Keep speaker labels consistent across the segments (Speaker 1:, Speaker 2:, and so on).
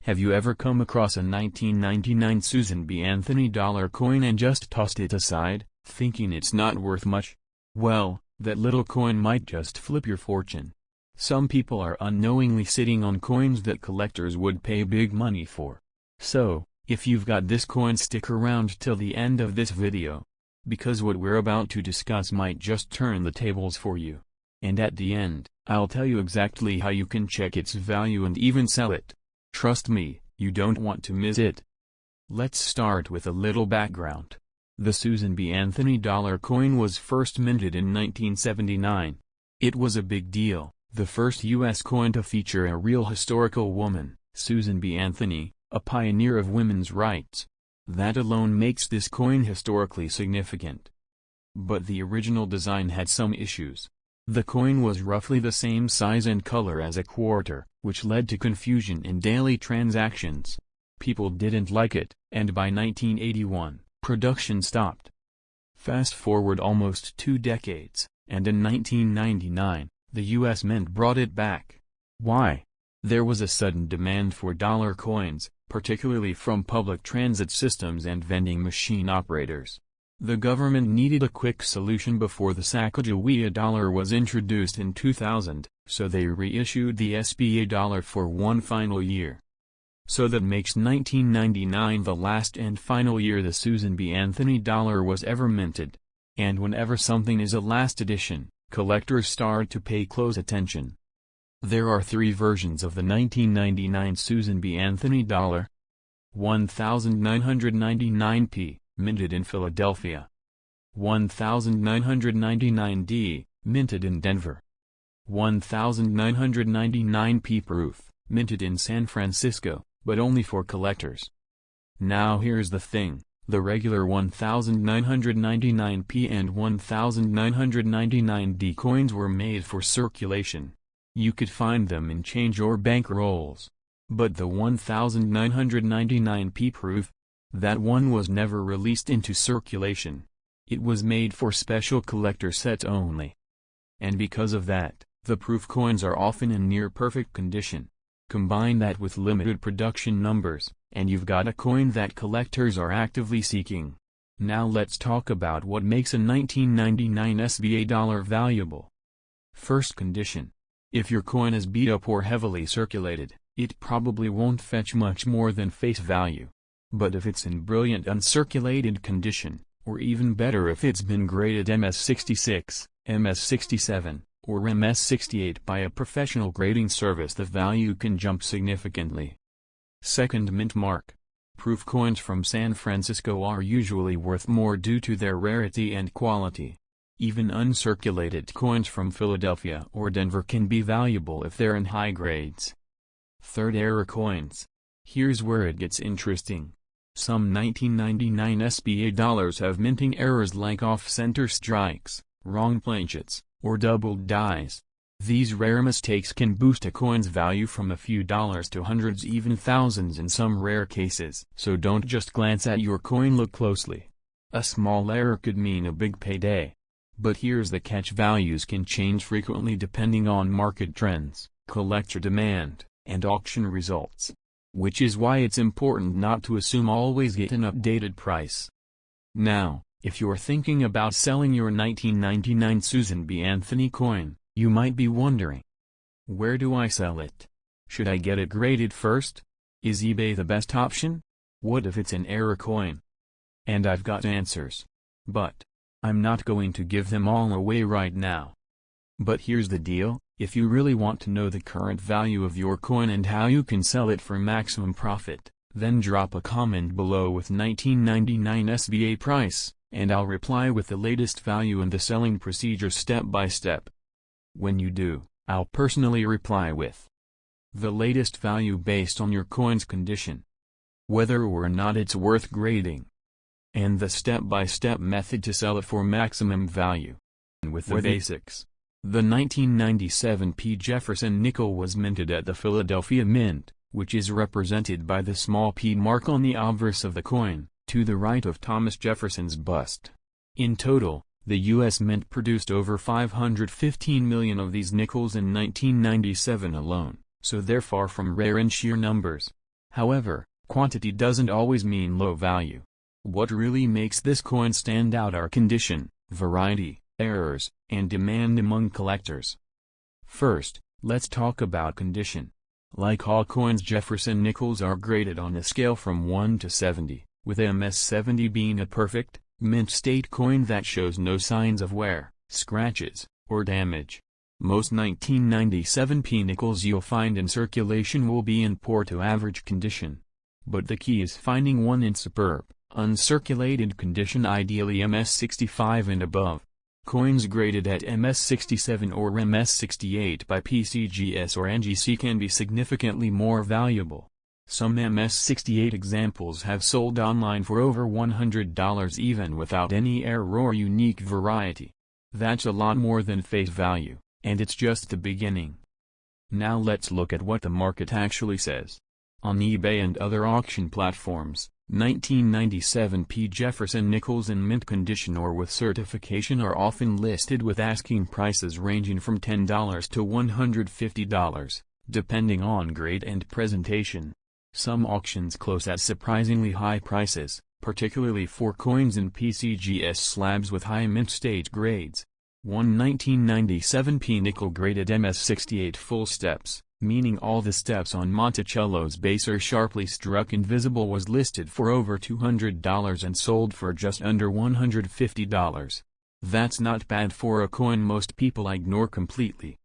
Speaker 1: Have you ever come across a 1999 Susan B. Anthony dollar coin and just tossed it aside, thinking it's not worth much? Well, that little coin might just flip your fortune. Some people are unknowingly sitting on coins that collectors would pay big money for. So, if you've got this coin, stick around till the end of this video, because what we're about to discuss might just turn the tables for you. And at the end, I'll tell you exactly how you can check its value and even sell it. Trust me, you don't want to miss it. Let's start with a little background. The Susan B. Anthony dollar coin was first minted in 1979. It was a big deal, the first U.S. coin to feature a real historical woman, Susan B. Anthony, a pioneer of women's rights. That alone makes this coin historically significant. But the original design had some issues. The coin was roughly the same size and color as a quarter, which led to confusion in daily transactions. People didn't like it, and by 1981, production stopped. Fast forward almost 2 decades, and in 1999, the U.S. Mint brought it back. Why? There was a sudden demand for dollar coins, particularly from public transit systems and vending machine operators. The government needed a quick solution before the Sacagawea dollar was introduced in 2000, so they reissued the SBA dollar for one final year. So that makes 1999 the last and final year the Susan B. Anthony dollar was ever minted. And whenever something is a last edition, collectors start to pay close attention. There are 3 versions of the 1999 Susan B. Anthony dollar. 1999p, minted in Philadelphia. 1999d, minted in Denver. 1999p proof, minted in San Francisco, but only for collectors. Now here's the thing, the regular 1999p and 1999d coins were made for circulation. You could find them in change or bank rolls. But the 1999p proof, that one was never released into circulation. It was made for special collector sets only. And because of that, the proof coins are often in near-perfect condition. Combine that with limited production numbers, and you've got a coin that collectors are actively seeking. Now let's talk about what makes a 1999 SBA dollar valuable. First condition. If your coin is beat up or heavily circulated, it probably won't fetch much more than face value. But if it's in brilliant uncirculated condition, or even better if it's been graded MS66, MS67, or MS68 by a professional grading service, the value can jump significantly. Second mint mark. Proof coins from San Francisco are usually worth more due to their rarity and quality. Even uncirculated coins from Philadelphia or Denver can be valuable if they're in high grades. Third, error coins. Here's where it gets interesting. Some 1999 SBA dollars have minting errors like off-center strikes, wrong planchet, or doubled dies. These rare mistakes can boost a coin's value from a few dollars to hundreds, even thousands in some rare cases. So don't just glance at your coin, look closely. A small error could mean a big payday. But here's the catch: values can change frequently depending on market trends, collector demand, and auction results. Which is why it's important not to assume always get an updated price. Now, if you're thinking about selling your 1999 Susan B. Anthony coin, you might be wondering, where do I sell it? Should I get it graded first? Is eBay the best option? What if it's an error coin? And I've got answers. But I'm not going to give them all away right now. But here's the deal, if you really want to know the current value of your coin and how you can sell it for maximum profit, then drop a comment below with 1999 SBA price, and I'll reply with the latest value and the selling procedure step by step. When you do, I'll personally reply with the latest value based on your coin's condition, whether or not it's worth grading, and the step-by-step method to sell it for maximum value. And with the basics. The 1997 FG Jefferson Nickel was minted at the Philadelphia Mint, which is represented by the small P mark on the obverse of the coin, to the right of Thomas Jefferson's bust. In total, the U.S. Mint produced over 515 million of these nickels in 1997 alone, so they're far from rare in sheer numbers. However, quantity doesn't always mean low value. What really makes this coin stand out are condition, variety, errors, and demand among collectors. First, let's talk about condition. Like all coins, Jefferson nickels are graded on a scale from 1 to 70, with MS 70 being a perfect, mint state coin that shows no signs of wear, scratches, or damage. Most 1997 P nickels you'll find in circulation will be in poor to average condition. But the key is finding one in superb, uncirculated condition, ideally MS 65 and above. Coins graded at MS 67 or MS 68 by PCGS or NGC can be significantly more valuable. Some MS 68 examples have sold online for over $100 even without any error or unique variety. That's a lot more than face value, and it's just the beginning. Now let's look at what the market actually says. On eBay and other auction platforms, 1997 P Jefferson nickels in mint condition or with certification are often listed with asking prices ranging from $10 to $150, depending on grade and presentation. Some auctions close at surprisingly high prices, particularly for coins in PCGS slabs with high mint state grades. One 1997 P nickel graded MS 68 full steps, meaning all the steps on Monticello's base are sharply struck and visible, was listed for over $200 and sold for just under $150. That's not bad for a coin most people ignore completely.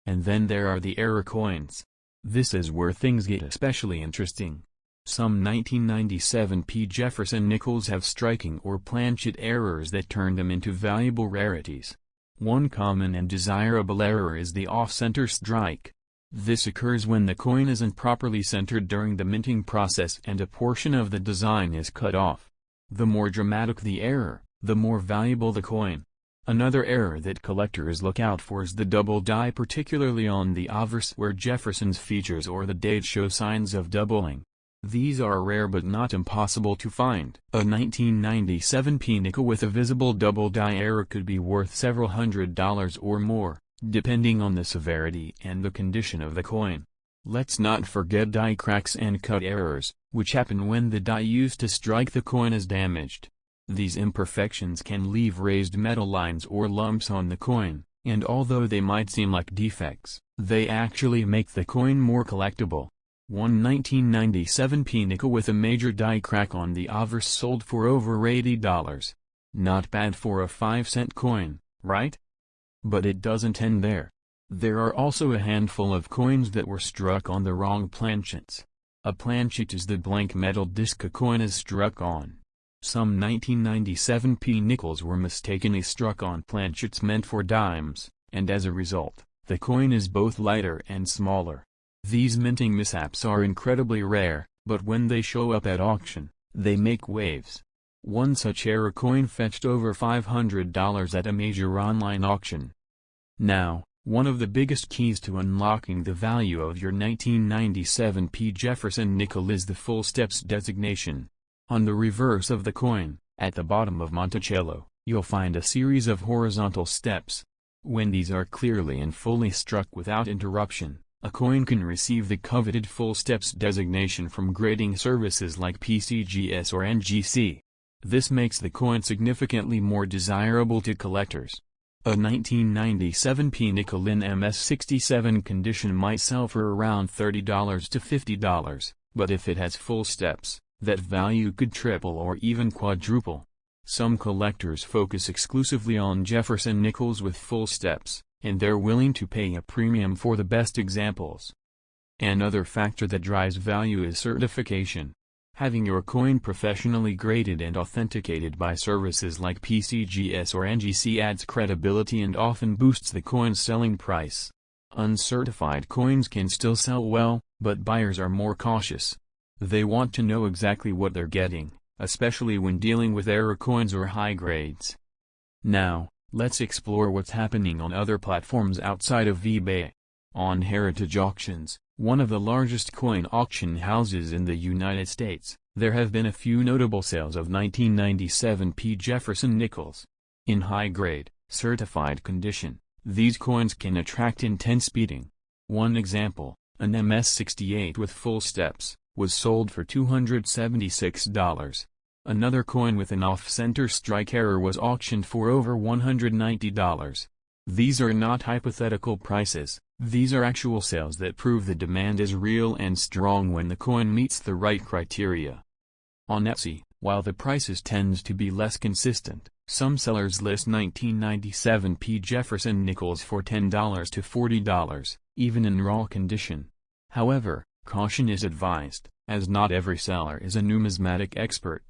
Speaker 1: And then there are the error coins. This is where things get especially interesting. Some 1997 P Jefferson nickels have striking or planchet errors that turn them into valuable rarities. One common and desirable error is the off-center strike. This occurs when the coin isn't properly centered during the minting process and a portion of the design is cut off. The more dramatic the error, the more valuable the coin. Another error that collectors look out for is the double die, particularly on the obverse where Jefferson's features or the date show signs of doubling. These are rare but not impossible to find. A 1997 P nickel with a visible double die error could be worth several $100s or more, depending on the severity and the condition of the coin. Let's not forget die cracks and cut errors, which happen when the die used to strike the coin is damaged. These imperfections can leave raised metal lines or lumps on the coin, and although they might seem like defects, they actually make the coin more collectible. One 1997 P nickel with a major die crack on the obverse sold for over $80. Not bad for a 5-cent coin, right? But it doesn't end there. There are also a handful of coins that were struck on the wrong planchets. A planchet is the blank metal disc a coin is struck on. Some 1997 P nickels were mistakenly struck on planchets meant for dimes, and as a result, the coin is both lighter and smaller. These minting mishaps are incredibly rare, but when they show up at auction, they make waves. One such error coin fetched over $500 at a major online auction. Now, one of the biggest keys to unlocking the value of your 1997 P Jefferson nickel is the full steps designation. On the reverse of the coin, at the bottom of Monticello, you'll find a series of horizontal steps. When these are clearly and fully struck without interruption, a coin can receive the coveted full steps designation from grading services like PCGS or NGC. This makes the coin significantly more desirable to collectors. A 1997 P nickel in MS 67 condition might sell for around $30 to $50, but if it has full steps, that value could triple or even quadruple. Some collectors focus exclusively on Jefferson nickels with full steps, and they're willing to pay a premium for the best examples. Another factor that drives value is certification. Having your coin professionally graded and authenticated by services like PCGS or NGC adds credibility and often boosts the coin's selling price. Uncertified coins can still sell well, but buyers are more cautious. They want to know exactly what they're getting, especially when dealing with error coins or high grades. Now, let's explore what's happening on other platforms outside of eBay. On Heritage Auctions, one of the largest coin auction houses in the United States, there have been a few notable sales of 1997 P Jefferson nickels. In high-grade, certified condition, these coins can attract intense bidding. One example, an MS 68 with full steps, was sold for $276. Another coin with an off-center strike error was auctioned for over $190. These are not hypothetical prices, these are actual sales that prove the demand is real and strong when the coin meets the right criteria. On Etsy, while the prices tends to be less consistent, some sellers list 1997 FG Jefferson nickels for $10 to $40, even in raw condition. However, caution is advised, as not every seller is a numismatic expert.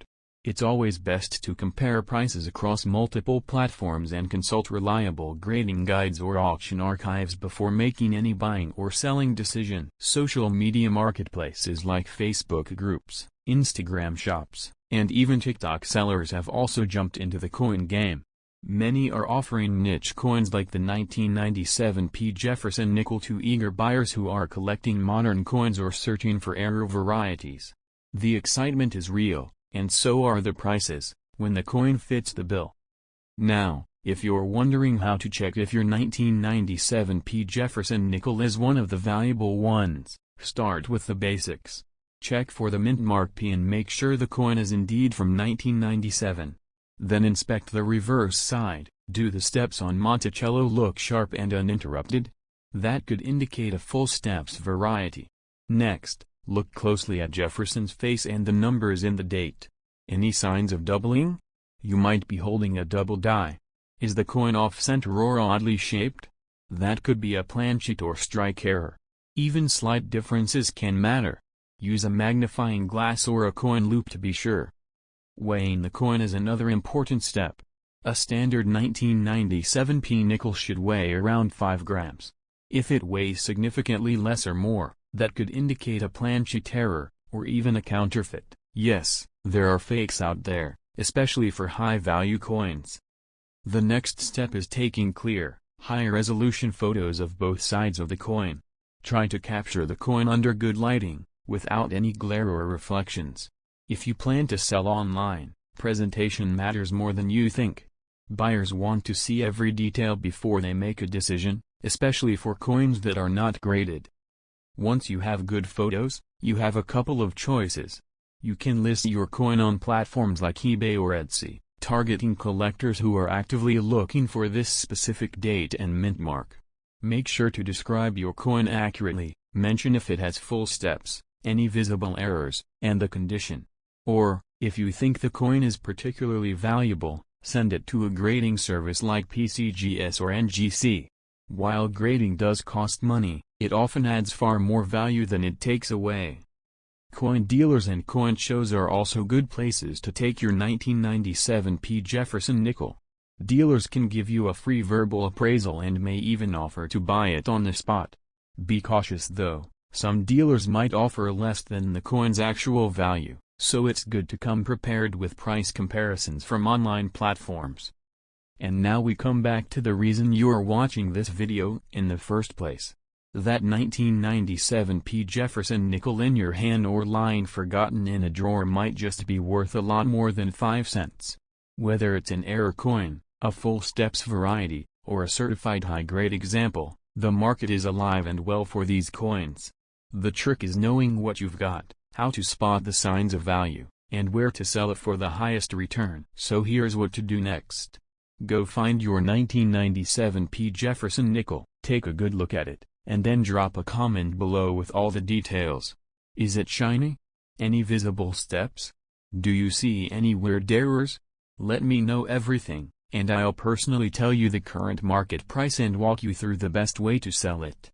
Speaker 1: It's always best to compare prices across multiple platforms and consult reliable grading guides or auction archives before making any buying or selling decision. Social media marketplaces like Facebook groups, Instagram shops, and even TikTok sellers have also jumped into the coin game. Many are offering niche coins like the 1997 FG Jefferson nickel to eager buyers who are collecting modern coins or searching for rare varieties. The excitement is real, and so are the prices, when the coin fits the bill. Now, if you're wondering how to check if your 1997 FG Jefferson nickel is one of the valuable ones, start with the basics. Check for the mint mark P and make sure the coin is indeed from 1997. Then inspect the reverse side. Do the steps on Monticello look sharp and uninterrupted? That could indicate a full steps variety. Next, look closely at Jefferson's face and the numbers in the date. Any signs of doubling? You might be holding a double die. Is the coin off-center or oddly shaped? That could be a planchet or strike error. Even slight differences can matter. Use a magnifying glass or a coin loop to be sure. Weighing the coin is another important step. A standard 1997 FG nickel should weigh around 5 grams. If it weighs significantly less or more, that could indicate a planchet error, or even a counterfeit. Yes, there are fakes out there, especially for high-value coins. The next step is taking clear, high-resolution photos of both sides of the coin. Try to capture the coin under good lighting, without any glare or reflections. If you plan to sell online, presentation matters more than you think. Buyers want to see every detail before they make a decision, especially for coins that are not graded. Once you have good photos, you have a couple of choices. You can list your coin on platforms like eBay or Etsy, targeting collectors who are actively looking for this specific date and mint mark. Make sure to describe your coin accurately, mention if it has full steps, any visible errors, and the condition. Or, if you think the coin is particularly valuable, send it to a grading service like PCGS or NGC. While grading does cost money, it often adds far more value than it takes away. Coin dealers and coin shows are also good places to take your 1997 FG Jefferson nickel. Dealers can give you a free verbal appraisal and may even offer to buy it on the spot. Be cautious though, some dealers might offer less than the coin's actual value, so it's good to come prepared with price comparisons from online platforms. And now we come back to the reason you're watching this video in the first place. That 1997 FG Jefferson nickel in your hand or lying forgotten in a drawer might just be worth a lot more than 5 cents. Whether it's an error coin, a full steps variety, or a certified high-grade example, the market is alive and well for these coins. The trick is knowing what you've got, how to spot the signs of value, and where to sell it for the highest return. So here's what to do next. Go find your 1997 FG Jefferson nickel, take a good look at it, and then drop a comment below with all the details. Is it shiny? Any visible steps? Do you see any weird errors? Let me know everything, and I'll personally tell you the current market price and walk you through the best way to sell it.